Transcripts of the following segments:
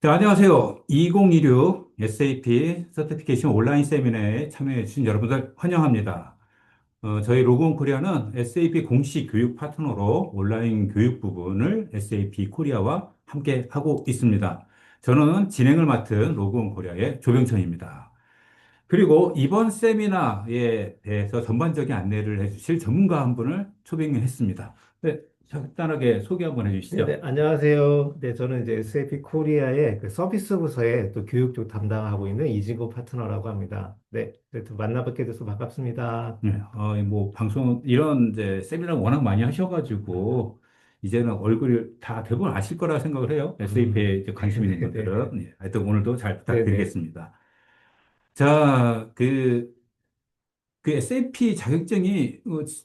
자, 안녕하세요. 2026 SAP 서티피케이션 온라인 세미나에 참여해 주신 여러분들 환영합니다. 저희 로그온 코리아는 SAP 공식 교육 파트너로 온라인 교육 부분을 SAP 코리아와 함께 하고 있습니다. 저는 진행을 맡은 로그온 코리아의 조병천입니다. 그리고 이번 세미나에 대해서 전반적인 안내를 해주실 전문가 한 분을 초빙했습니다. 네, 간단하게 소개 한번 네네, 해주시죠. 안녕하세요. 네, 저는 이제 SAP 코리아의 그 서비스 부서의 또 교육 쪽 담당하고 있는 이진구 파트너라고 합니다. 네, 네, 또 만나뵙게 돼서 반갑습니다. 네, 뭐, 방송, 이런 이제 세미나 워낙 많이 하셔가지고, 이제는 얼굴을 다 대부분 아실 거라 생각을 해요. SAP에 이제 관심 있는 네네, 분들은. 네, 하여튼 오늘도 잘 네네, 부탁드리겠습니다. 자, 그 SAP 자격증이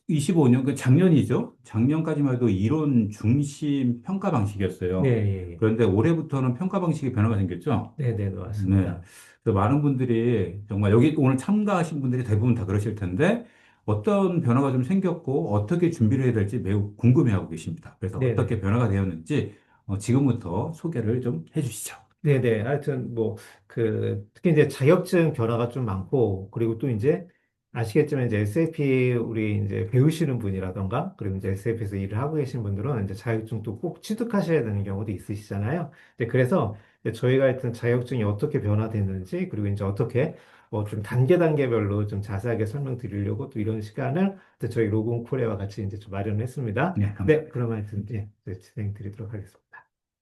25년, 그 작년이죠? 작년까지만 해도 이론 중심 평가 네, 방식이었어요. 예, 예. 그런데 올해부터는 평가 방식에 변화가 생겼죠? 네네, 네. 맞습니다. 그래서 많은 분들이 정말 여기 오늘 참가하신 분들이 대부분 다 그러실 텐데 어떤 변화가 좀 생겼고 어떻게 준비를 해야 될지 매우 궁금해하고 계십니다. 그래서 네네. 어떻게 변화가 되었는지 지금부터 소개를 좀 해주시죠. 네네. 하여튼 뭐, 특히 이제 자격증 변화가 좀 많고, 그리고 또 이제 아시겠지만 이제 SAP 우리 이제 배우시는 분이라던가, 그리고 이제 SAP에서 일을 하고 계신 분들은 이제 자격증도 꼭 취득하셔야 되는 경우도 있으시잖아요. 그래서 이제 저희가 하여튼 자격증이 어떻게 변화됐는지, 그리고 이제 어떻게 뭐 좀 단계별로 좀 자세하게 설명드리려고 또 이런 시간을 또 저희 로그온 코리아와 같이 이제 좀 마련했습니다. 네, 네, 감사합니다. 그러면 하여튼, 예, 네, 진행 드리도록 하겠습니다.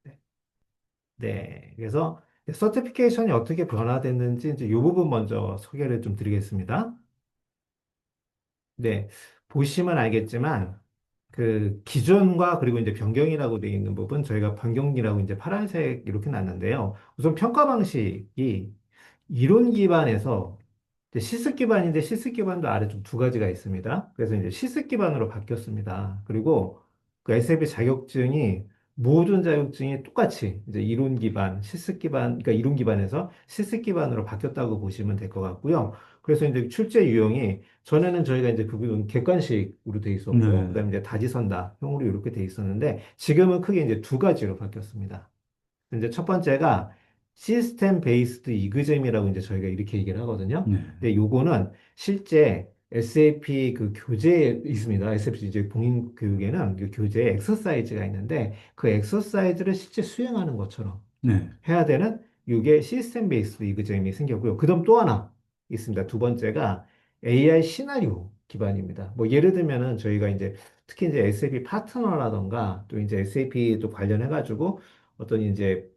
네. 네. 그래서 서티피케이션이 어떻게 변화됐는지 이제 이 부분 먼저 소개를 좀 드리겠습니다. 네. 보시면 알겠지만 그 기존과 그리고 이제 변경이라고 되어 있는 부분 저희가 변경이라고 이제 파란색 이렇게 놨는데요. 우선 평가 방식이 이론 기반에서 이제 실습 기반인데 실습 기반도 아래 좀 두 가지가 있습니다. 그래서 이제 실습 기반으로 바뀌었습니다. 그리고 그 SLP 자격증이 모든 자격증이 똑같이 이제 이론 기반, 실습 기반, 그러니까 이론 기반에서 실습 기반으로 바뀌었다고 보시면 될 것 같고요. 그래서 이제 출제 유형이 전에는 저희가 이제 그 부분 객관식으로 돼 있었고, 네, 그다음에 이제 다지선다형으로 이렇게 돼 있었는데 지금은 크게 이제 두 가지로 바뀌었습니다. 이제 첫 번째가 시스템 베이스드 이그잼이라고 이제 저희가 이렇게 얘기를 하거든요. 네, 근데 요거는 실제 SAP 그 교재에 있습니다. SAP 이제 공인 교육에는 그 교재에 엑서사이즈가 있는데 그 엑서사이즈를 실제 수행하는 것처럼 네, 해야 되는 이게 시스템 베이스드 이그잼이 생겼고요. 그다음 또 하나 있습니다. 두 번째가 AI 시나리오 기반입니다. 뭐 예를 들면은 저희가 이제 특히 이제 SAP 파트너라던가 또 이제 SAP 또 관련해가지고 어떤 이제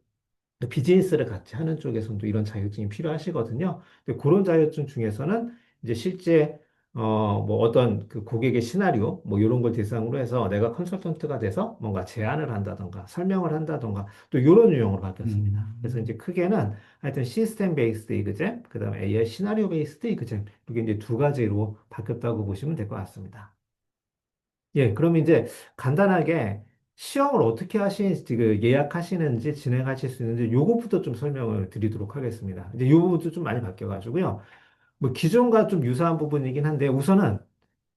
비즈니스를 같이 하는 쪽에서도 이런 자격증이 필요하시거든요. 근데 그런 자격증 중에서는 이제 실제 뭐 어떤 그 고객의 시나리오 뭐 이런 걸 대상으로 해서 내가 컨설턴트가 돼서 뭔가 제안을 한다던가 설명을 한다던가 또 이런 유형으로 바뀌었습니다. 그래서 이제 음, 크게는 하여튼 시스템 베이스드 이그잼, 그다음에 AI 시나리오 베이스드 이그잼 이게 이제 두 가지로 바뀌었다고 보시면 될 것 같습니다. 예, 그럼 이제 간단하게 시험을 어떻게 하시는지, 그 예약하시는지, 진행하실 수 있는지, 요것부터 좀 설명을 드리도록 하겠습니다. 이제 요 부분도 좀 많이 바뀌어가지고요. 뭐 기존과 좀 유사한 부분이긴 한데, 우선은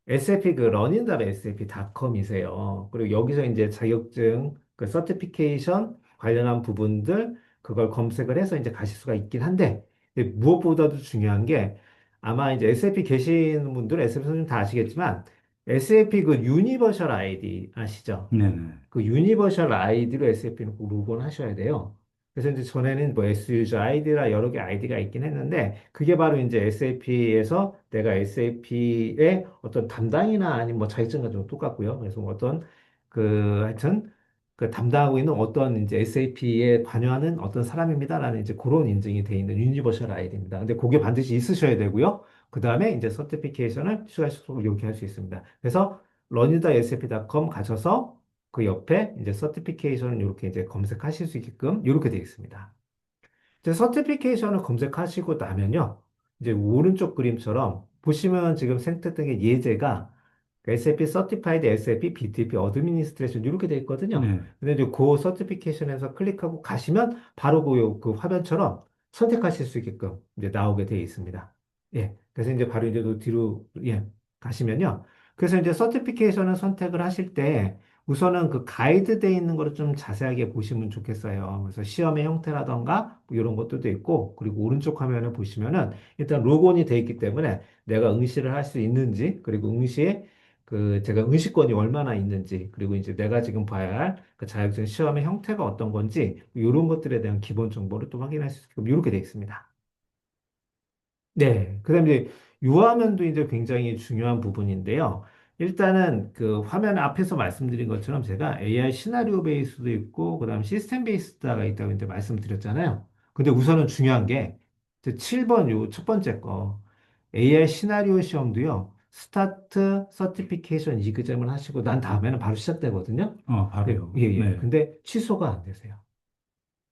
SAP 그 running.sap.com이세요. 그리고 여기서 이제 자격증, 그 서티피케이션 관련한 부분들, 그걸 검색을 해서 이제 가실 수가 있긴 한데, 근데 무엇보다도 중요한 게 아마 이제 SAP 계시는 분들, SAP 선생님 다 아시겠지만, SAP 그 유니버셜 아이디 아시죠? 네, 네, 그 유니버셜 아이디로 SAP는 꼭 로그인 하셔야 돼요. 그래서 이제 전에는 뭐 SUser 아이디라 여러 개 아이디가 있긴 했는데 그게 바로 이제 SAP에서 내가 SAP의 어떤 담당이나 아니면 뭐 자격증 가지고 똑같고요. 그래서 뭐 어떤 하여튼 그 담당하고 있는 어떤 이제 SAP에 관여하는 어떤 사람입니다라는 이제 그런 인증이 돼 있는 유니버셜 아이디입니다. 근데 그게 반드시 있으셔야 되고요. 그 다음에 이제 서티피케이션을 추가해서 이렇게 할 수 있습니다. 그래서 learn.sap.com 가셔서 그 옆에 이제 서티피케이션을 이렇게 이제 검색하실 수 있게끔 이렇게 되어 있습니다. 이제 서티피케이션을 검색하시고 나면요. 이제 오른쪽 그림처럼 보시면 지금 생태등의 예제가 SAP Certified SAP BTP Administration 이렇게 되어 있거든요. 네. 근데 이제 그 서티피케이션에서 클릭하고 가시면 바로 그 화면처럼 선택하실 수 있게끔 이제 나오게 되어 있습니다. 예. 그래서 이제 바로 이제 또 뒤로 예, 가시면요. 그래서 이제 서티피케이션을 선택을 하실 때 우선은 그 가이드 돼 있는 거를 좀 자세하게 보시면 좋겠어요. 그래서 시험의 형태라던가 뭐 이런 것들도 있고, 그리고 오른쪽 화면을 보시면은 일단 로건이 돼 있기 때문에 내가 응시를 할 수 있는지, 그리고 응시에 그 제가 응시권이 얼마나 있는지, 그리고 이제 내가 지금 봐야 할 그 자격증 시험의 형태가 어떤 건지, 이런 것들에 대한 기본 정보를 또 확인할 수 있게끔 이렇게 돼 있습니다. 네. 그다음에 이제 유화면도 이제 굉장히 중요한 부분인데요. 일단은 그 화면 앞에서 말씀드린 것처럼 제가 AI 시나리오 베이스도 있고, 그다음 시스템 베이스다가 있다고 이제 말씀드렸잖아요. 근데 우선은 중요한 게 7번 요 첫 번째 거 AI 시나리오 시험도요. 스타트 서티피케이션 이그잼을 하시고 난 다음에는 바로 시작되거든요. 예, 예. 바로요. 예. 네. 근데 취소가 안 되세요.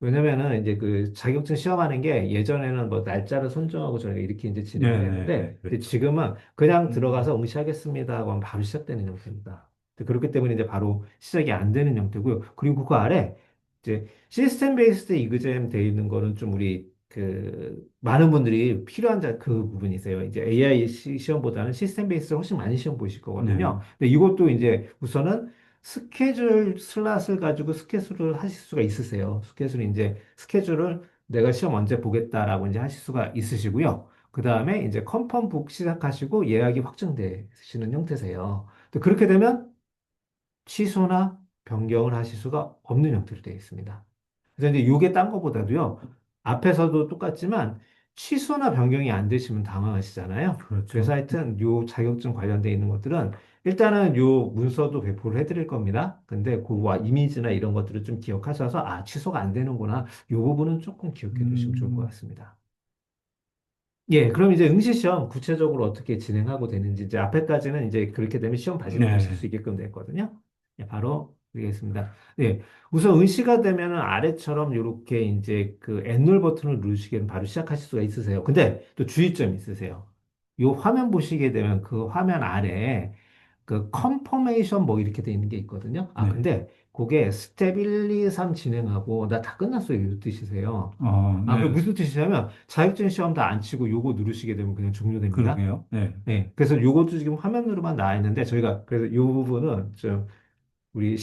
왜냐면은 이제 그 자격증 시험하는 게 예전에는 뭐 날짜를 선정하고 저희가 이렇게 이제 진행을 네네네. 했는데, 근데 그렇죠. 지금은 그냥 음, 들어가서 응시하겠습니다 하고 하면 바로 시작되는 형태입니다. 그렇기 때문에 이제 바로 시작이 안 되는 형태고요. 그리고 그 아래 이제 시스템 베이스드 이그잼 돼 있는 거는 좀 우리 그 많은 분들이 필요한 그 부분이세요. 이제 AI 시험보다는 시스템 베이스를 훨씬 많이 시험 보실 네. 거거든요. 근데 이것도 이제 우선은 스케줄 슬롯을 가지고 스케줄을 하실 수가 있으세요. 스케줄을 내가 시험 언제 보겠다라고 이제 하실 수가 있으시고요. 그 다음에 이제 컨펌 북 시작하시고 예약이 확정되시는 형태세요. 또 그렇게 되면 취소나 변경을 하실 수가 없는 형태로 되어 있습니다. 그래서 이제 이게 딴 거보다도요. 앞에서도 똑같지만 취소나 변경이 안 되시면 당황하시잖아요. 그래서 그렇죠. 하여튼 요 자격증 관련돼 있는 것들은 일단은 요 문서도 배포를 해드릴 겁니다. 근데 그 이미지나 이런 것들을 좀 기억하셔서 아, 취소가 안 되는구나. 요 부분은 조금 기억해 두시면 좋을 것 음, 같습니다. 예, 그럼 이제 응시시험 구체적으로 어떻게 진행하고 되는지 이제 앞에까지는 이제 그렇게 되면 시험 바지를 보실 네. 수 있게끔 됐거든요. 예, 바로 드리겠습니다. 네, 우선 응시가 되면은 아래처럼 이렇게 이제 그 엔롤 버튼을 누르시게 되면 바로 시작하실 수가 있으세요. 근데 또 주의점이 있으세요. 요 화면 보시게 되면 그 화면 아래에 그 컨퍼메이션 뭐 이렇게 돼 있는 게 있거든요. 아, 네. 근데 그게 스텝 1, 2, 3 진행하고 나 다 끝났어요. 이 뜻이세요. 아, 그 네. 무슨 뜻이냐면 자격증 시험 다 안 치고 요거 누르시게 되면 그냥 종료됩니다. 그러게요. 네. 네. 그래서 요것도 지금 화면으로만 나와 있는데 저희가 그래서 요 부분은 좀 우리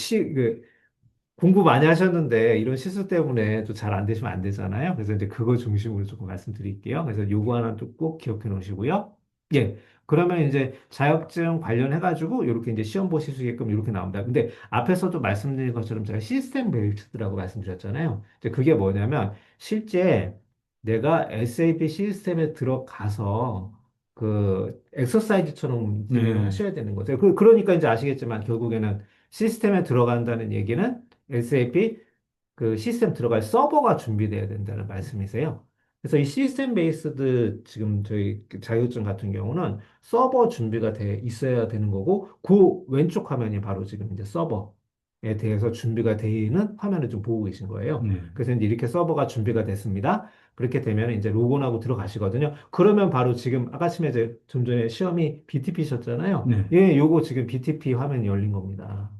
공부 많이 하셨는데 이런 실수 때문에 또 잘 안 되시면 안 되잖아요. 그래서 이제 그거 중심으로 조금 말씀드릴게요. 그래서 요거 하나 또 꼭 기억해 놓으시고요. 예. 그러면 이제 자격증 관련해가지고 이렇게 이제 시험 보실 수 있게끔 이렇게 나옵니다. 근데 앞에서도 말씀드린 것처럼 제가 시스템 벨트라고 말씀드렸잖아요. 이제 그게 뭐냐면 실제 내가 SAP 시스템에 들어가서 그 엑서사이즈처럼 진행을 네. 하셔야 되는 거죠. 그러니까 이제 아시겠지만 결국에는 시스템에 들어간다는 얘기는 SAP 그 시스템 들어갈 서버가 준비돼야 된다는 말씀이세요. 그래서 이 시스템 베이스드 지금 저희 그 자격증 같은 경우는 서버 준비가 돼 있어야 되는 거고 그 왼쪽 화면이 바로 지금 이제 서버에 대해서 준비가 되어 있는 화면을 좀 보고 계신 거예요. 네. 그래서 이제 이렇게 서버가 준비가 됐습니다. 그렇게 되면 이제 로그인하고 들어가시거든요. 그러면 바로 지금 아까 이제 좀 전에 시험이 BTP셨잖아요. 네. 예, 요거 지금 BTP 화면이 열린 겁니다.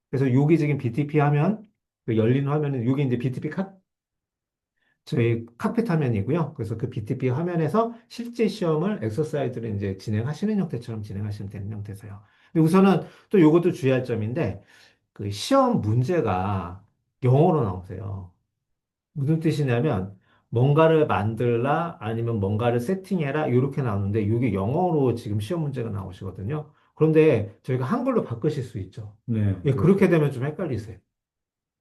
그래서 여기 지금 BTP 화면, 그 열린 화면은 여기 이제 BTP 저희 칵핏 화면이고요. 그래서 그 BTP 화면에서 실제 시험을 엑서사이즈를 이제 진행하시는 형태처럼 진행하시면 되는 형태세요. 근데 우선은 또 요것도 주의할 점인데 그 시험 문제가 영어로 나오세요. 무슨 뜻이냐면 뭔가를 만들라 아니면 뭔가를 세팅해라 이렇게 나오는데 이게 영어로 지금 시험 문제가 나오시거든요. 그런데 저희가 한글로 바꾸실 수 있죠. 네. 예, 그렇죠. 그렇게 되면 좀 헷갈리세요.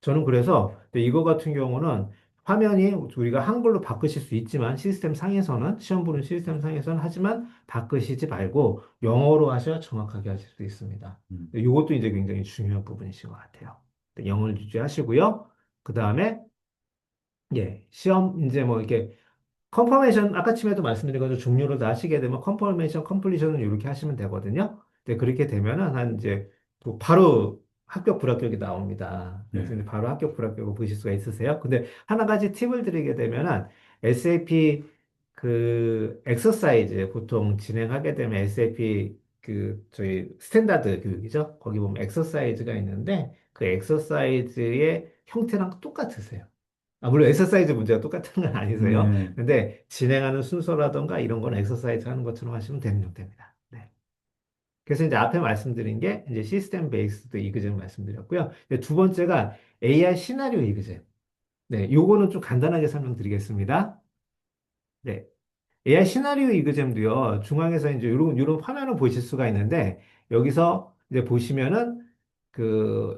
저는 그래서 이거 같은 경우는 화면이 우리가 한글로 바꾸실 수 있지만 시스템 상에서는 시험 보는 시스템 상에서는 하지만 바꾸시지 말고 영어로 하셔야 정확하게 하실 수 있습니다. 음. 이것도 이제 굉장히 중요한 부분이신 것 같아요. 영어를 유지하시고요. 그 다음에 예, 시험 이제 뭐 이렇게 컨퍼메이션 아까쯤에도 말씀드린 것처럼 종료를 다 하시게 되면 컨퍼메이션 컴플리션은 이렇게 하시면 되거든요. 근데 그렇게 되면은 한 이제 또 바로 합격 불합격이 나옵니다. 그래서 네. 이제 바로 합격 불합격을 보실 수가 있으세요. 근데 하나 가지 팁을 드리게 되면은 SAP 그 엑서사이즈 보통 진행하게 되면 SAP 그 저희 스탠다드 교육이죠. 거기 보면 엑서사이즈가 있는데 그 엑서사이즈의 형태랑 똑같으세요. 아, 물론 엑서사이즈 문제가 똑같은 건 아니세요. 네. 근데 진행하는 순서라던가 이런 건 엑서사이즈 하는 것처럼 하시면 되는 형태입니다. 네. 그래서 이제 앞에 말씀드린 게 이제 시스템 베이스드 이그잼 말씀드렸고요. 이제 두 번째가 AI 시나리오 이그잼. 네, 요거는 좀 간단하게 설명드리겠습니다. 네. AI 시나리오 이그잼도요, 중앙에서 이제 요런 화면을 보실 수가 있는데, 여기서 이제 보시면은,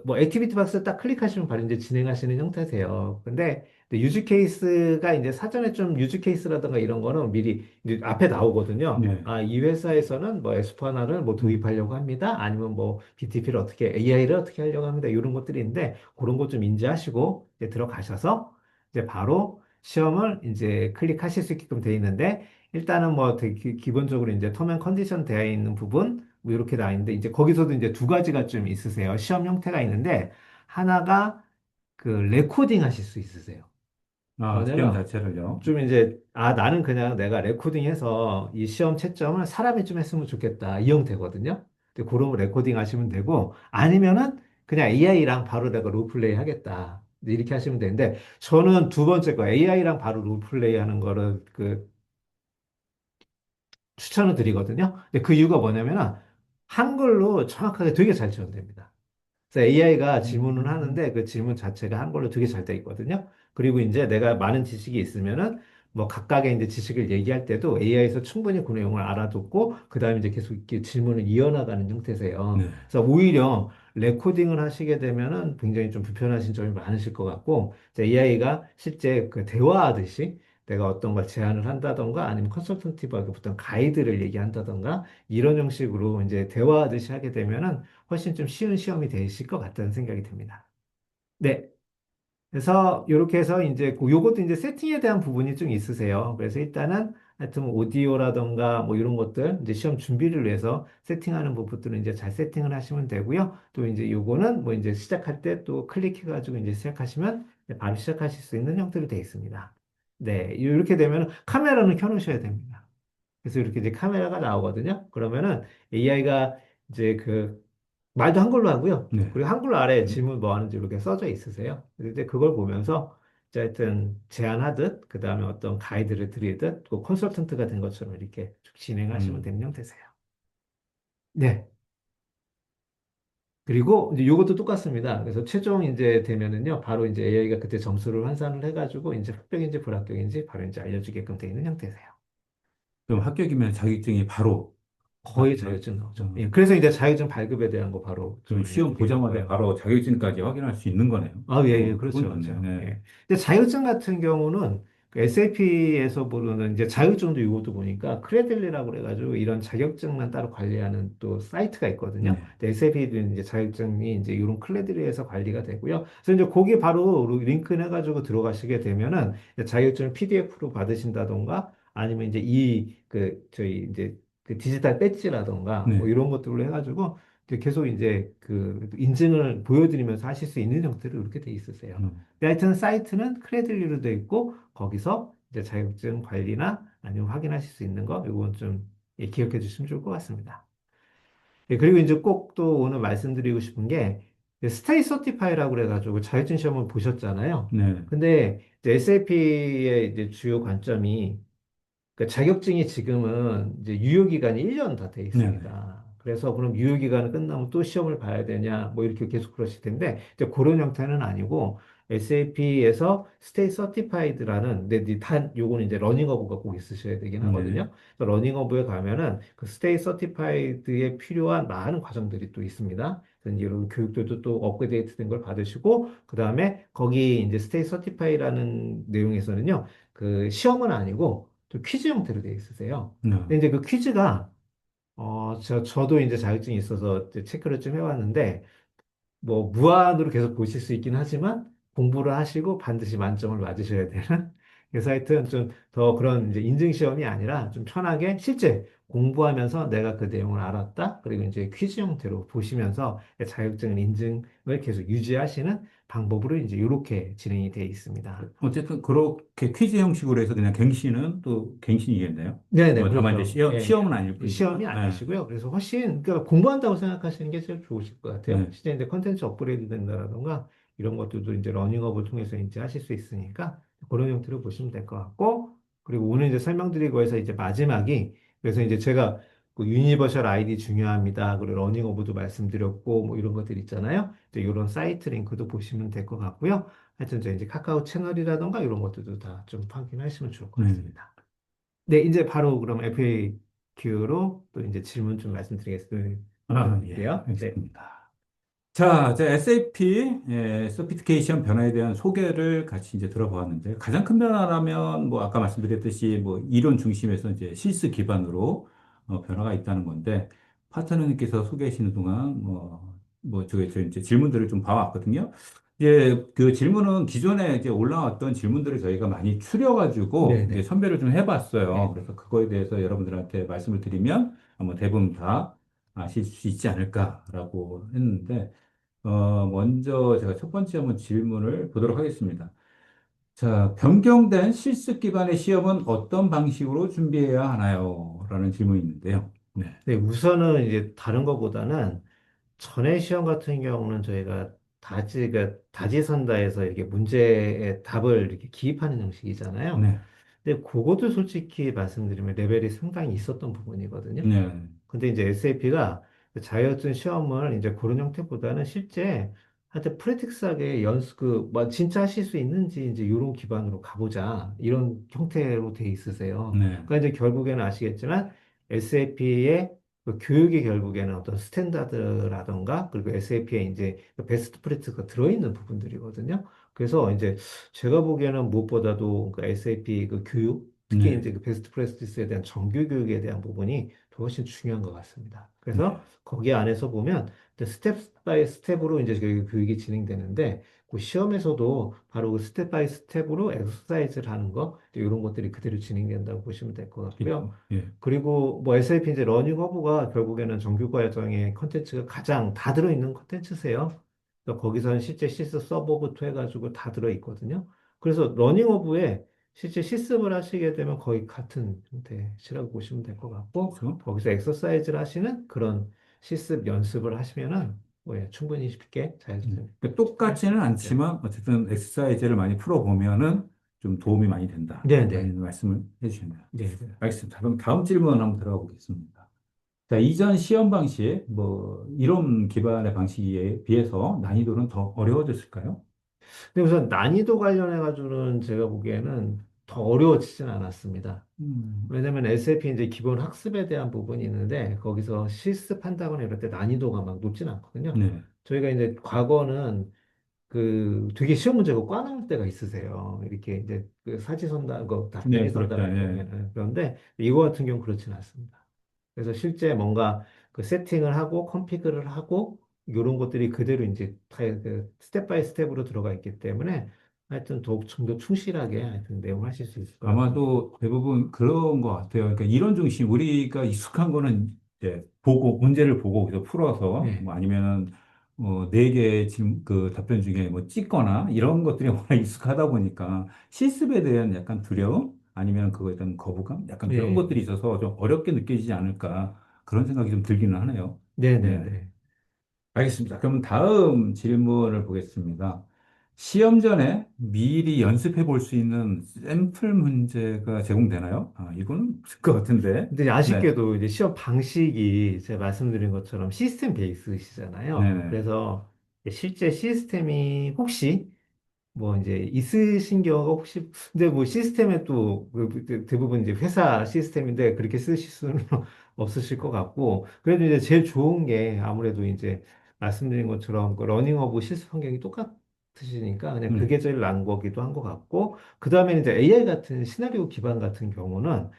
뭐, 액티비티 박스 딱 클릭하시면 바로 이제 진행하시는 형태세요. 근데, 유즈 케이스가 이제 사전에 좀 유즈 케이스라든가 이런 거는 미리 이제 앞에 나오거든요. 네. 아, 이 회사에서는 뭐 S4하나를 뭐 음. 도입하려고 합니다. 아니면 뭐 BTP를 어떻게, AI를 어떻게 하려고 합니다. 이런 것들이 있는데, 그런 것 좀 인지하시고, 이제 들어가셔서, 이제 바로 시험을 이제 클릭하실 수 있게끔 돼 있는데, 일단은 뭐 되게 기본적으로 이제 텀 앤 컨디션 되어 있는 부분 뭐 이렇게 나와 있는데 이제 거기서도 이제 두 가지가 좀 있으세요. 시험 형태가 있는데 하나가 그 레코딩 하실 수 있으세요. 아, 시험 뭐냐면 자체를요. 좀 이제 아 나는 그냥 내가 레코딩해서 이 시험 채점을 사람이 좀 했으면 좋겠다 이 형태거든요. 근데 그런 거 레코딩 하시면 되고 아니면은 그냥 AI랑 바로 내가 롤플레이 하겠다. 이렇게 하시면 되는데 저는 두 번째 거 AI랑 바로 롤플레이 하는 거를 추천을 드리거든요. 근데 그 이유가 뭐냐면은 한글로 정확하게 되게 잘 지원됩니다. 그래서 AI가 질문을 음. 하는데 그 질문 자체가 한글로 되게 잘 돼 있거든요. 그리고 이제 내가 많은 지식이 있으면은 뭐 각각의 이제 지식을 얘기할 때도 AI에서 충분히 그 내용을 알아듣고 그다음에 이제 계속 이렇게 질문을 이어나가는 형태세요. 네. 그래서 오히려 레코딩을 하시게 되면은 굉장히 좀 불편하신 점이 많으실 것 같고 AI가 실제 그 대화하듯이 내가 어떤 걸 제안을 한다던가 아니면 컨설턴티브하게 어떤 가이드를 얘기한다던가 이런 형식으로 이제 대화하듯이 하게 되면은 훨씬 좀 쉬운 시험이 되실 것 같다는 생각이 듭니다. 네. 그래서 이렇게 해서 이제 요것도 이제 세팅에 대한 부분이 좀 있으세요. 그래서 일단은 하여튼 뭐 오디오라던가 뭐 이런 것들 이제 시험 준비를 위해서 세팅하는 부분들은 이제 잘 세팅을 하시면 되고요. 또 이제 요거는 뭐 이제 시작할 때 또 클릭해가지고 이제 시작하시면 이제 바로 시작하실 수 있는 형태로 되어 있습니다. 네. 이렇게 되면 카메라는 켜놓으셔야 됩니다. 그래서 이렇게 이제 카메라가 나오거든요. 그러면은 AI가 이제 말도 한글로 하고요. 네. 그리고 한글로 아래에 질문 뭐 하는지 이렇게 써져 있으세요. 이제 그걸 보면서 이제 하여튼 제안하듯 그 다음에 어떤 가이드를 드리듯 또 컨설턴트가 된 것처럼 이렇게 쭉 진행하시면 음. 되는 형태세요. 네. 그리고 이제 요것도 똑같습니다. 그래서 최종 이제 되면은요, 바로 이제 AI가 그때 점수를 환산을 해가지고 이제 합격인지 불합격인지 바로 이제 알려주게끔 되어 있는 형태세요. 그럼 합격이면 자격증이 바로 거의 나오나요? 자격증 나오죠. 예, 어, 그래서 이제 자격증 발급에 대한 거 바로 그럼 좀 시험 알려드리는 보자마자 거예요. 바로 자격증까지 확인할 수 있는 거네요. 아, 예, 예, 그건 그렇죠, 좋네요. 그렇죠. 네. 예. 근데 자격증 같은 경우는 SAP에서 부르는 이제 자격증도 이것도 보니까 크레들리라고 그래가지고 이런 자격증만 따로 관리하는 또 사이트가 있거든요. 네. 근데 SAP도 이제 자격증이 이제 이런 크레들리에서 관리가 되고요. 그래서 이제 거기 바로 링크 해가지고 들어가시게 되면은 이제 자격증을 PDF로 받으신다던가 아니면 이제 저희 이제 그 디지털 배지라던가 뭐 네. 이런 것들로 해가지고 이제 계속 이제 인증을 보여드리면서 하실 수 있는 형태로 이렇게 돼 있으세요. 음. 근데 하여튼 사이트는 크레들리로 돼 있고 거기서 이제 자격증 관리나 아니면 확인하실 수 있는 거 이건 좀 예, 기억해 주시면 좋을 것 같습니다. 예, 그리고 이제 꼭 또 오늘 말씀드리고 싶은 게 스테이 서티파이라고 그래가지고 자격증 시험을 보셨잖아요. 네. 근데 SAP의 이제 주요 관점이 그러니까 자격증이 지금은 이제 유효기간이 1년 다 돼 네. 네. 있습니다. 그래서 그럼 유효기간이 끝나면 또 시험을 봐야 되냐, 뭐 이렇게 계속 그러실 텐데, 이제 그런 형태는 아니고, SAP에서 Stay Certified라는, 근데 요거는 이제 러닝어브가 꼭 있으셔야 되긴 네. 하거든요. 러닝어브에 가면은 그 Stay Certified에 필요한 많은 과정들이 또 있습니다. 그래서 이런 교육들도 또 업그레이드 된 걸 받으시고, 그 다음에 거기 이제 Stay Certified라는 내용에서는요, 그 시험은 아니고, 또 퀴즈 형태로 되어 있으세요. 네. 근데 이제 그 퀴즈가, 저도 이제 자격증이 있어서 이제 체크를 좀 해왔는데, 뭐, 무한으로 계속 보실 수 있긴 하지만, 공부를 하시고 반드시 만점을 맞으셔야 되는. 그래서 하여튼 좀 더 그런 이제 인증 시험이 아니라 좀 편하게 실제 공부하면서 내가 그 내용을 알았다. 그리고 이제 퀴즈 형태로 보시면서 자격증 인증을 계속 유지하시는 방법으로 이제 이렇게 진행이 되어 있습니다. 어쨌든 그렇게 퀴즈 형식으로 해서 그냥 갱신은 또 갱신이겠네요. 네네, 뭐 다만 이제 그렇죠. 예. 시험은 아닐 시험이 뿐이죠. 네. 아니시고요. 그래서 훨씬, 그러니까 공부한다고 생각하시는 게 제일 좋으실 것 같아요. 네. 실제 이제 컨텐츠 업그레이드 된다라던가 이런 것들도 이제 러닝업을 통해서 이제 하실 수 있으니까 그런 형태로 보시면 될 것 같고, 그리고 오늘 이제 설명드리고 해서 이제 마지막이, 그래서 이제 제가 그 유니버셜 아이디 중요합니다. 그리고 러닝 오브도 말씀드렸고 뭐 이런 것들 있잖아요. 이제 이런 사이트 링크도 보시면 될 것 같고요. 하여튼 이제 카카오 채널이라던가 이런 것들도 다 좀 확인하시면 좋을 것 네. 같습니다. 네, 이제 바로 그럼 FAQ로 또 이제 질문 좀 말씀드리겠습니다. 예, 드릴게요. 네. 알겠습니다. 자, 이제 SAP 서피티케이션 변화에 대한 소개를 같이 이제 들어보았는데 가장 큰 변화라면 뭐 아까 말씀드렸듯이 뭐 이론 중심에서 이제 실습 기반으로 변화가 있다는 건데 파트너님께서 소개해 주시는 동안 저 이제 질문들을 좀 봐왔거든요. 그 질문은 기존에 이제 올라왔던 질문들을 저희가 많이 추려가지고 이제 네네. 선별을 좀 해봤어요. 네네. 그래서 그거에 대해서 여러분들한테 말씀을 드리면 아마 대부분 다 아실 수 있지 않을까라고 했는데 먼저 제가 첫 번째 한번 질문을 보도록 하겠습니다. 자, 변경된 실습 기반의 시험은 어떤 방식으로 준비해야 하나요? 라는 질문이 있는데요. 네. 네, 우선은 이제 다른 것보다는 전에 시험 같은 경우는 저희가 다지선다해서 이렇게 문제의 답을 이렇게 기입하는 형식이잖아요. 네. 근데 그것도 솔직히 말씀드리면 레벨이 상당히 있었던 부분이거든요. 네. 근데 이제 SAP가 자격증 시험을 이제 그런 형태보다는 실제 하여튼 프랙티스하게 뭐 진짜 하실 수 있는지 이제 이런 기반으로 가보자 이런 형태로 돼 있으세요. 네. 그러니까 이제 결국에는 아시겠지만 SAP의 그 교육이 결국에는 어떤 스탠다드라던가 그리고 SAP에 이제 베스트 프랙티스가 들어있는 부분들이거든요. 그래서 이제 제가 보기에는 무엇보다도 그 SAP 그 교육 특히 네. 이제 그 베스트 프랙티스에 대한 정규 교육에 대한 부분이 더 훨씬 중요한 것 같습니다. 네. 그래서 거기 안에서 보면 스텝 바이 스텝으로 이제 그 교육이 진행되는데 그 시험에서도 바로 그 스텝 바이 스텝으로 엑서사이즈를 하는 거 이런 것들이 그대로 진행된다고 보시면 될 것 같고요. 예. 그리고 뭐 SAP 이제 러닝 허브가 결국에는 정규 과정의 컨텐츠가 가장 다 들어있는 컨텐츠세요. 그래서 거기서는 실제 시스 서버부터 해가지고 다 들어있거든요. 그래서 러닝 허브에 실제 실습을 하시게 되면 거의 같은 형태시라고 보시면 될 것 같고, 그렇죠. 거기서 엑서사이즈를 하시는 그런 실습 연습을 하시면은 뭐 예, 충분히 쉽게 그러니까 할 수 똑같지는 있어요. 않지만 어쨌든 엑서사이즈를 많이 풀어보면은 좀 도움이 많이 된다. 네네. 라는 말씀을 해주셨네요. 네네. 알겠습니다. 그럼 다음 질문 한번 들어가 보겠습니다. 자, 이전 시험 방식, 뭐, 이론 기반의 방식에 비해서 난이도는 더 어려워졌을까요? 근데 우선 난이도 관련해가지고는 제가 보기에는 더 어려워지진 않았습니다. 음, 왜냐면 SAP 이제 기본 학습에 대한 부분이 있는데 거기서 실습한다거나 이럴 때 난이도가 막 높진 않거든요. 네. 저희가 이제 과거는 그 되게 시험 문제가 꽈 나올 때가 있으세요. 이렇게 이제 그 사지선다, 그 네, 답변이 그렇죠. 선다할 예. 경우에는. 그런데 이거 같은 경우는 그렇지는 않습니다. 그래서 실제 뭔가 그 세팅을 하고 컨피그를 하고 이런 것들이 그대로 이제 다그 스텝 바이 스텝으로 들어가 있기 때문에 하여튼 좀더 충실하게 하여튼 내용 하실 수 있을 것 같습니다. 아마도 대부분 그런 것 같아요. 그러니까 이론 중심, 우리가 익숙한 거는 이제 문제를 보고 그래서 풀어서, 네. 뭐 아니면은, 네 개의 그 답변 중에 뭐 찍거나 이런 것들이 워낙 익숙하다 보니까 실습에 대한 약간 두려움, 아니면 그거에 대한 거부감? 약간 그런 네. 것들이 있어서 좀 어렵게 느껴지지 않을까. 그런 생각이 좀 들기는 하네요. 네. 네네네. 알겠습니다. 그럼 다음 질문을 보겠습니다. 시험 전에 미리 연습해 볼 수 있는 샘플 문제가 제공되나요? 이건 없을 것 같은데. 근데 네. 아쉽게도 이제 시험 방식이 제가 말씀드린 것처럼 시스템 베이스시잖아요. 네네. 그래서 실제 시스템이 혹시 뭐 이제 있으신 경우가 혹시 근데 뭐 시스템에 또그 대부분 이제 회사 시스템인데 그렇게 쓰실 수는 없으실 것 같고 그래도 이제 제일 좋은 게 아무래도 이제 말씀드린 것처럼 그 러닝하고 실습 환경이 똑같으시니까 그냥 네. 그게 제일 나은 거기도 한 것 같고 그 다음에 이제 AI 같은 시나리오 기반 같은 경우는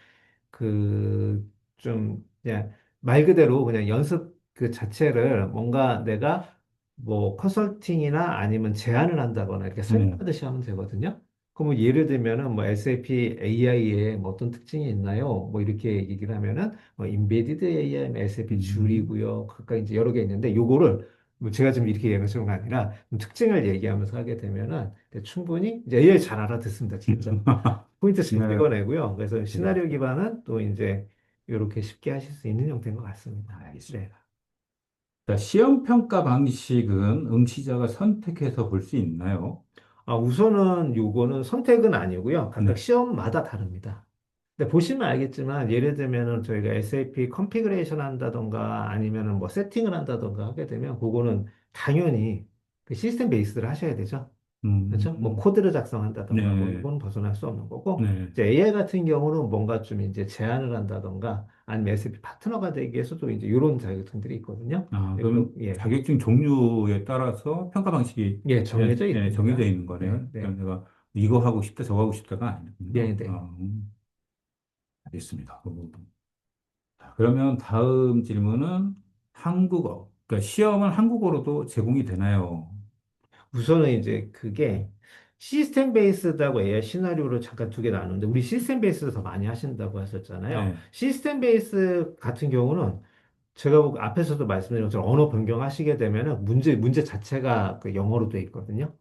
그 좀 그냥 말 그대로 그냥 연습 그 자체를 뭔가 내가 뭐 컨설팅이나 아니면 제안을 한다거나 이렇게 네. 설명하듯이 하면 되거든요. 그럼 뭐 예를 들면은 뭐 SAP AI에 뭐 어떤 특징이 있나요? 뭐 이렇게 얘기를 하면은 뭐 인베디드 AI, SAP 음. 줄이고요. 각각 이제 여러 개 있는데 요거를 뭐 제가 지금 이렇게 얘기하는 게 아니라 좀 특징을 얘기하면서 하게 되면은 충분히 이제 AI 잘 알아듣습니다. 진짜. 포인트 잘 네. 찍어내고요. 그래서 네. 시나리오 기반은 또 이제 이렇게 쉽게 하실 수 있는 형태인 것 같습니다. 네. 알겠습니다. 자, 시험 평가 방식은 응시자가 선택해서 볼 수 있나요? 우선은 요거는 선택은 아니고요. 각각 네. 시험마다 다릅니다. 근데 보시면 알겠지만 예를 들면은 저희가 SAP 컨피그레이션 한다던가 아니면은 뭐 세팅을 한다던가 하게 되면 그거는 당연히 그 시스템 베이스를 하셔야 되죠. 그렇죠? 뭐 음, 코드를 작성한다던가 뭐 네, 이건 벗어날 수 없는 거고 네. 이제 AI 같은 경우는 뭔가 좀 이제 제안을 한다던가 아니면 SAP 파트너가 되기 위해서도 이제 이런 자격증들이 있거든요. 아, 예, 그러면 예, 자격증 종류에 따라서 평가 방식이 예, 정해져 정해져 있습니다. 있는 네, 거네요. 네, 그러니까 내가 이거 하고 싶다, 저거 하고 싶다가 네, 아니군요. 네. 알겠습니다. 그 부분. 자, 그러면 다음 질문은 한국어. 그러니까 시험은 한국어로도 제공이 되나요? 우선은 이제 그게 시스템 베이스드하고 AI 시나리오를 잠깐 두 개 나누는데 우리 시스템 베이스를 더 많이 하신다고 하셨잖아요. 네, 시스템 베이스 같은 경우는 제가 앞에서도 말씀드린 것처럼 언어 변경하시게 되면은 문제 자체가 그 영어로 돼 있거든요.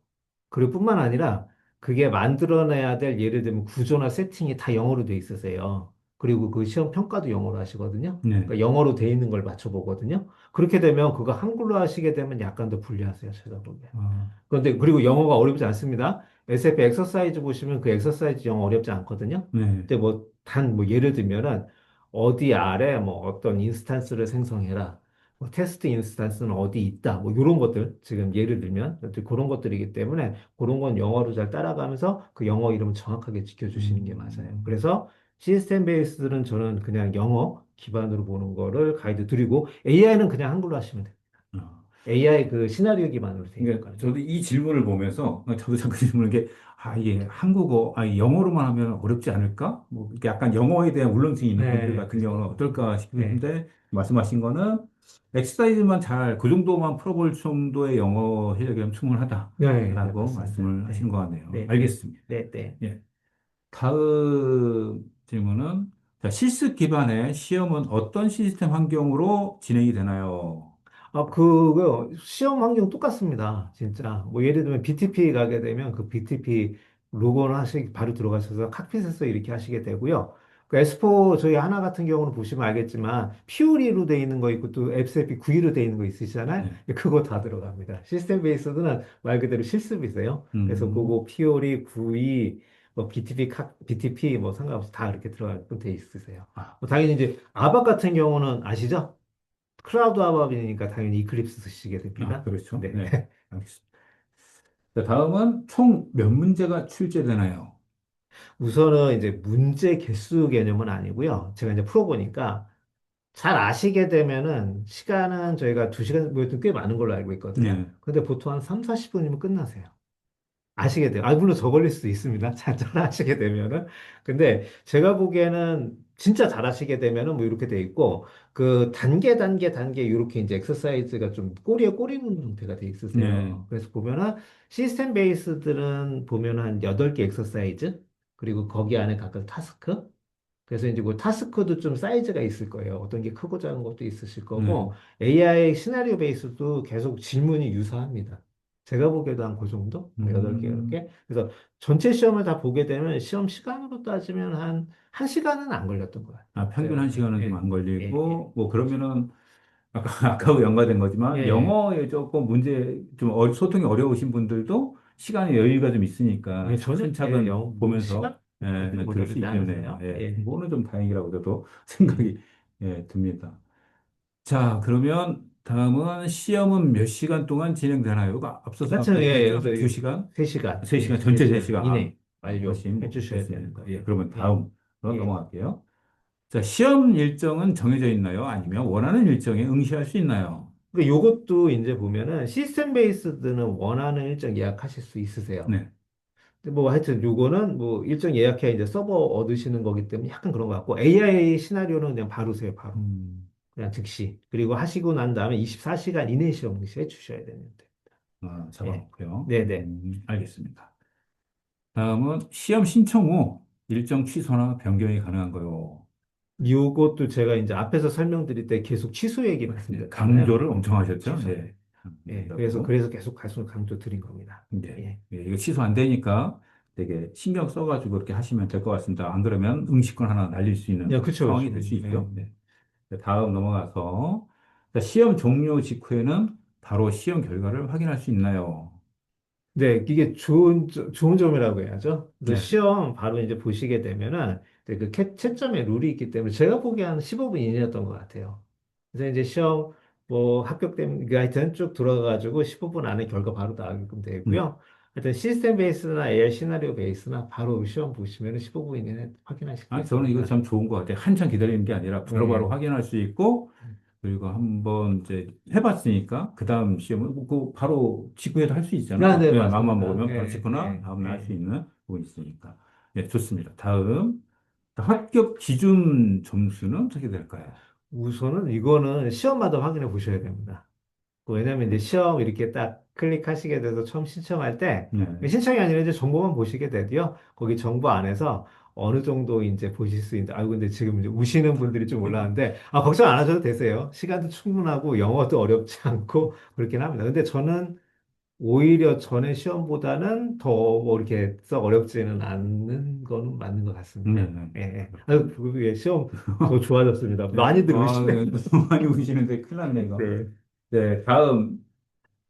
그리고 뿐만 아니라 그게 만들어내야 될 예를 들면 구조나 세팅이 다 영어로 돼 있으세요. 그리고 그 시험 평가도 영어로 하시거든요. 네. 그러니까 영어로 돼 있는 걸 맞춰보거든요. 그렇게 되면 그거 한글로 하시게 되면 약간 더 불리하세요, 제가 보기에. 아, 그런데 그리고 영어가 어렵지 않습니다. SF 엑서사이즈 보시면 그 엑서사이즈 영어 어렵지 않거든요. 네. 근데 뭐 단 뭐 예를 들면은 어디 아래 뭐 어떤 인스탄스를 생성해라. 뭐 테스트 인스탄스는 어디 있다. 뭐 이런 것들 지금 예를 들면 그런 것들이기 때문에 그런 건 영어로 잘 따라가면서 그 영어 이름을 정확하게 지켜주시는 게 맞아요. 음, 그래서 시스템 베이스들은 저는 그냥 영어 기반으로 보는 거를 가이드 드리고 AI는 그냥 한글로 하시면 돼요. 아. AI 그 시나리오 기반으로 돼 그러니까 있거든요. 저도 이 질문을 보면서 저도 잠깐 질문을 게 이게 한국어, 영어로만 하면 어렵지 않을까? 뭐 이렇게 약간 영어에 대한 울렁증이 있는 분들 네, 같은 경우는 어떨까 네, 싶은데 말씀하신 거는 엑서사이즈만 잘 그 정도만 풀어볼 정도의 영어 실력이면 네, 네, 충분하다라고 맞습니다. 말씀을 하시는 네, 것 같네요. 네, 네, 알겠습니다. 네, 네. 예. 다음 질문은 자, 실습 기반의 시험은 어떤 시스템 환경으로 진행이 되나요? 그거 시험 환경 똑같습니다. 진짜. 뭐 예를 들면 BTP 가게 되면 그 BTP 로그인 하시 바로 들어가셔서 칵핏에서 이렇게 하시게 되고요. 그 S4 저희 하나 같은 경우는 보시면 알겠지만 퓨리로 돼 있는 거 있고 또 앱스에피 9위로 돼 있는 거 있으시잖아요. 네. 그거 다 들어갑니다. 시스템 베이스드는 말 그대로 실습이세요. 그래서 음, 그거 퓨리 9위 뭐 BTP 뭐 상관없이 다 이렇게 들어갈 돼 있으세요. 아, 뭐 당연히 이제 아박 같은 경우는 아시죠? 클라우드 아밥이니까 당연히 이클립스 쓰시게 됩니다. 그렇죠. 네. 네. 알겠습니다. 자, 다음은 총 몇 문제가 출제되나요? 우선은 이제 문제 개수 개념은 아니고요. 제가 이제 풀어보니까 잘 아시게 되면은 시간은 저희가 2시간, 뭐꽤 많은 걸로 알고 있거든요. 네. 근데 보통 한 3, 40분이면 끝나세요. 음, 아시게 돼요. 물론 더 걸릴 수도 있습니다. 잘 아시게 되면은. 근데 제가 보기에는 진짜 잘 하시게 되면은 뭐 이렇게 돼 있고, 그 단계 이렇게 이제 엑서사이즈가 좀 꼬리에 꼬리 무는 형태가 돼 네. 있으세요. 그래서 보면은 시스템 베이스들은 보면은 한 8개 엑서사이즈, 그리고 거기 안에 각각 타스크, 그래서 이제 그 타스크도 좀 사이즈가 있을 거예요. 어떤 게 크고 작은 것도 있으실 네. 거고, AI 시나리오 베이스도 계속 질문이 유사합니다. 제가 보기에도 한 그 정도? 뭐 8개, 음, 이렇게. 그래서 전체 시험을 다 보게 되면 시험 시간으로 따지면 한 1시간은 안 걸렸던 것 같아요. 평균 제가 한 보기에. 시간은 좀 예, 안 예, 예, 걸리고, 뭐, 그러면은, 아까하고 연관된 예, 거지만, 예. 영어에 조금 소통이 어려우신 분들도 시간의 여유가 좀 있으니까 예, 전혀, 예, 차근차근 뭐 시간 보면서, 들을 수 오려르지 있겠네요. 않으세요? 예. 예. 그거는 좀 다행이라고 저도 생각이, 듭니다. 자, 그러면 다음은 시험은 몇 시간 동안 진행되나요? 앞서서 하여튼, 아까 예, 얘기했죠? 그래서 2시간? 3시간, 예, 3시간, 전체 3시간 3시간. 이내 훨씬 완료해 뭐 주셔야 되는 됐습니다. 예, 거예요. 그러면 예, 다음으로 예. 넘어갈게요. 자, 시험 일정은 정해져 있나요? 아니면 원하는 일정에 응시할 수 있나요? 그러니까 요것도 이제 보면은 시스템 베이스드는 원하는 일정 예약하실 수 있으세요. 네. 근데 뭐 하여튼 요거는 뭐 일정 예약해 이제 서버 얻으시는 거기 때문에 약간 그런 것 같고 AI 시나리오는 그냥 바로세요, 바로. 음, 그냥 즉시. 그리고 하시고 난 다음에 24시간 이내 시험 응시해 주셔야 되는데. 예. 잡아놓고요. 네네. 알겠습니다. 다음은 시험 신청 후 일정 취소나 변경이 가능한가요? 요것도 제가 이제 앞에서 설명드릴 때 계속 취소 얘기 네, 말씀드렸잖아요. 강조를 엄청 하셨죠? 취소. 예. 예. 라고. 그래서 계속 강조 드린 겁니다. 네. 예. 이거 취소 안 되니까 되게 신경 써가지고 그렇게 하시면 될 것 같습니다. 안 그러면 응시권 하나 날릴 수 있는 야, 그쵸, 상황이 될 그쵸. 수 예. 있죠. 네. 자, 다음 넘어가서 자, 시험 종료 직후에는 바로 시험 결과를 확인할 수 있나요? 네, 이게 좋은 점이라고 해야죠. 그래서 네. 시험 바로 이제 보시게 되면은 이제 그 채점의 룰이 있기 때문에 제가 보기에 한 15분 이내였던 것 같아요. 그래서 이제 시험 뭐 합격되면 그 하여튼 쭉 들어가가지고 15분 안에 결과 바로 나오게끔 네. 되고요. 하여튼 시스템 베이스나 AI 시나리오 베이스나 바로 시험 보시면은 15분 이내에 확인하실 수 아, 저는 이거 있습니다. 참 좋은 것 같아요. 한참 기다리는 게 아니라 바로바로 네. 확인할 수 있고, 그리고 한번 이제 해봤으니까, 그 다음 시험은 그 바로 직후에도 할 수 아, 있잖아요. 네, 예, 마음만 맞습니다. 먹으면 바로 예, 직후나 예, 다음날 할 수 예. 있는 부분이 있으니까. 예, 좋습니다. 다음. 합격 기준 점수는 어떻게 될까요? 우선은 이거는 시험마다 확인해 보셔야 됩니다. 왜냐면 이제 시험 이렇게 딱 클릭하시게 돼서 처음 신청할 때 네. 신청이 아니라 이제 정보만 보시게 되고요. 거기 정보 안에서 어느 정도 이제 보실 수 있는, 아이고, 근데 지금 이제 우시는 분들이 좀 올라왔는데, 걱정 안 하셔도 되세요. 시간도 충분하고 영어도 어렵지 않고 그렇긴 합니다. 근데 저는 오히려 전에 시험보다는 더 뭐 이렇게 썩 어렵지는 않는 거는 맞는 것 네, 같습니다. 네. 예, 예. 아유, 그렇군요. 그게 시험 더 좋아졌습니다. 네. 많이들 아, 우시네. 너무 많이 우시는데 큰일 났네, 이거. 네. 네, 다음.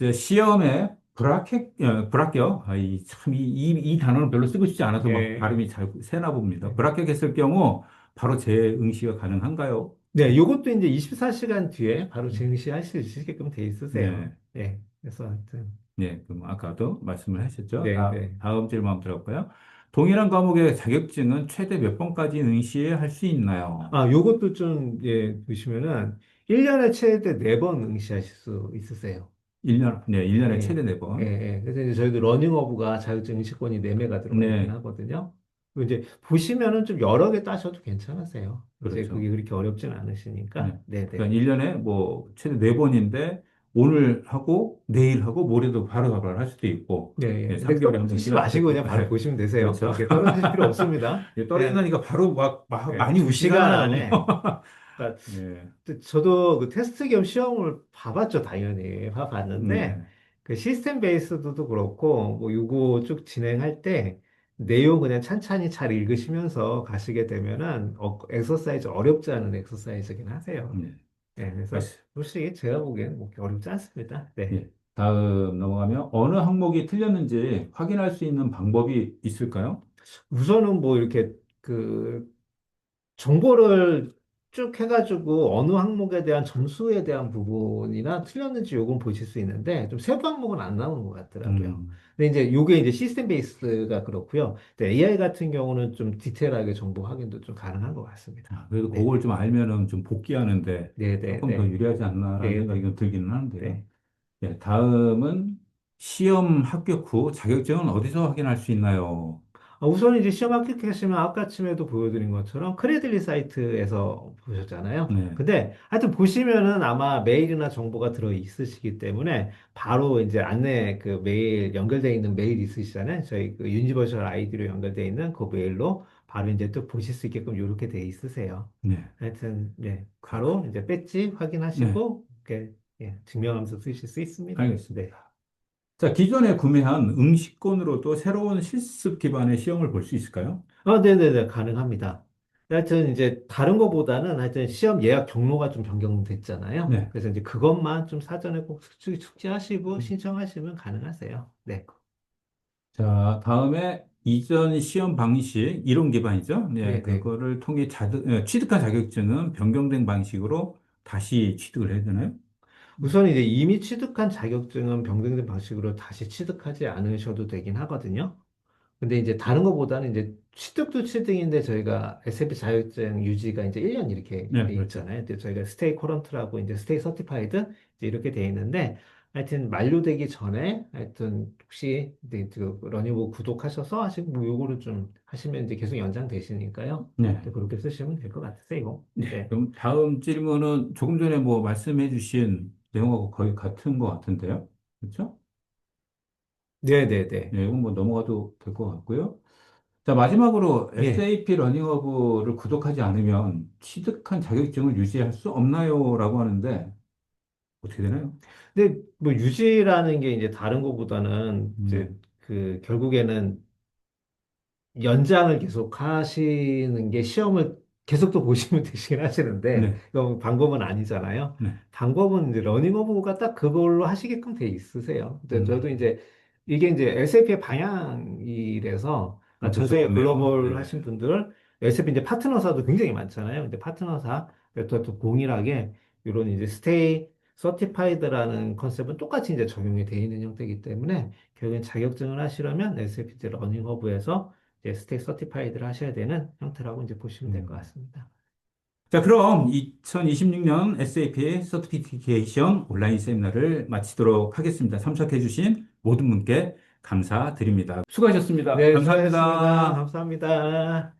이제 시험에 불합격. 아, 이 단어는 별로 쓰고 싶지 않아서 막 예. 발음이 잘 새나 봅니다. 예. 불합격했을 경우 바로 재응시가 가능한가요? 네, 요것도 이제 24시간 뒤에 바로 증시하실 수 있게끔 돼 있으세요. 네. 네, 그래서 하여튼, 네, 그럼 아까도 말씀을 하셨죠? 네, 네. 다음 질문 한번 들어볼까요? 동일한 과목의 자격증은 최대 몇 번까지 응시할 수 있나요? 요것도 좀, 예, 보시면은, 1년에 최대 4번 응시하실 수 있으세요. 1년, 네, 1년에 예, 최대 예, 4번. 예. 그래서 이제 저희도 러닝어부가 자격증 응시권이 4매가 들어가 있긴 네, 하거든요. 그리고 이제 보시면은 좀 여러 개 따셔도 괜찮으세요. 이제 그게 그렇죠. 그렇게 어렵진 네. 않으시니까, 네네. 그러니까 1년에 뭐 최대 4번인데 오늘 하고 내일 하고 모레도 바로 할 수도 있고 네, 예. 네, 근데 3개월에 한 쓰지 번씩 할 수도 마시고 있고 그냥 바로 보시면 되세요. 그렇죠. 이렇게 떨어뜨릴 필요 없습니다. 이게 그냥, 떨어진다니까 바로 많이 두 시간 우시잖아요. 안에, 그러니까 네. 저도 그 테스트 겸 시험을 봐봤죠, 당연히. 봐봤는데, 네. 그 시스템 베이스도 그렇고, 뭐, 이거 쭉 진행할 때, 내용 그냥 찬찬히 잘 읽으시면서 가시게 되면은, 엑서사이즈 어렵지 않은 엑서사이즈긴 하세요. 네. 네, 그래서, 알겠- 솔직히 제가 보기에는 뭐, 그렇게 어렵지 않습니다. 네. 예. 다음 넘어가면 어느 항목이 틀렸는지 확인할 수 있는 방법이 있을까요? 우선은 뭐, 이렇게, 정보를 쭉 해가지고 어느 항목에 대한 점수에 대한 부분이나 틀렸는지 요건 보실 수 있는데 좀 세부 항목은 안 나오는 것 같더라고요. 음. 근데 이제 요게 이제 시스템 베이스가 그렇고요. 근데 AI 같은 경우는 좀 디테일하게 정보 확인도 좀 가능한 것 같습니다. 그래도 네, 그걸 좀 알면은 좀 복귀하는데 네, 네, 조금 더 네, 유리하지 않나라는 네, 생각이 네, 좀 들기는 하는데요. 네. 예, 다음은 시험 합격 후 자격증은 어디서 확인할 수 있나요? 우선 이제 시험 합격하시면 아까쯤에도 보여드린 것처럼 크레들리 사이트에서 보셨잖아요. 네, 근데 하여튼 보시면은 아마 메일이나 정보가 들어 있으시기 때문에 바로 이제 안내 그 메일 연결되어 있는 메일 있으시잖아요. 저희 그 유니버셜 아이디로 연결되어 있는 그 메일로 바로 이제 또 보실 수 있게끔 이렇게 돼 있으세요. 네, 하여튼 네, 바로 그렇군요. 이제 배지 네, 확인하시고 이렇게 예, 증명하면서 쓰실 수 있습니다. 네. 알겠습니다. 자, 기존에 구매한 응시권으로도 새로운 실습 기반의 시험을 볼 수 있을까요? 네네네, 가능합니다. 하여튼 이제 다른 거보다는 하여튼 시험 예약 경로가 좀 변경됐잖아요. 네. 그래서 이제 그것만 좀 사전에 꼭 숙지하시고 신청하시면 가능하세요. 네. 자, 다음에 이전 시험 방식, 이론 기반이죠. 네, 네네. 그거를 통해 취득한 자격증은 변경된 방식으로 다시 취득을 해야 되나요? 우선 이제 이미 취득한 자격증은 병등된 방식으로 다시 취득하지 않으셔도 되긴 하거든요. 근데 이제 다른 것보다는 이제 취득도 취득인데 저희가 SAP 자격증 유지가 이제 1년 이렇게 네, 돼 그렇죠. 있잖아요. 근데 저희가 스테이 코런트라고 이제 스테이 서티파이드 이제 이렇게 돼 있는데 하여튼 만료되기 전에 하여튼 혹시 이제 그 러닝북 구독하셔서 하시고 뭐 요거를 좀 하시면 이제 계속 연장되시니까요. 네. 네, 그렇게 쓰시면 될 것 같으세요. 네. 네. 그럼 다음 질문은 조금 전에 뭐 말씀해 주신 내용하고 거의 같은 것 같은데요. 그렇죠? 네네네. 네, 이건 뭐 넘어가도 될 것 같고요. 자, 마지막으로 예. SAP 러닝허브를 구독하지 않으면 취득한 자격증을 유지할 수 없나요? 라고 하는데 어떻게 되나요? 근데 뭐 유지라는 게 이제 다른 것보다는 네. 이제 그 결국에는 연장을 계속 하시는 게 시험을 계속 또 보시면 되시긴 하시는데, 네. 그건 방법은 아니잖아요. 네. 방법은 이제 러닝어브가 딱 그걸로 하시게끔 돼 있으세요. 근데 저도 음, 이제 이게 이제 SAP의 방향이라서 전 그렇죠. 세계 좋네요. 글로벌 네. 하신 분들 SAP 이제 파트너사도 굉장히 많잖아요. 근데 파트너사 또 동일하게 이런 이제 스테이 서티파이드라는 컨셉은 똑같이 이제 적용이 되어 있는 형태이기 때문에 결국엔 자격증을 하시려면 SAP 이제 러닝 허브에서 이제 스테이 서티파이드를 하셔야 되는 형태라고 이제 보시면 될 것 음. 같습니다. 자, 그럼 2026년 SAP 서티피케이션 온라인 세미나를 마치도록 하겠습니다. 참석해주신 모든 분께 감사드립니다. 수고하셨습니다. 네, 수고하셨습니다. 감사합니다. 감사합니다.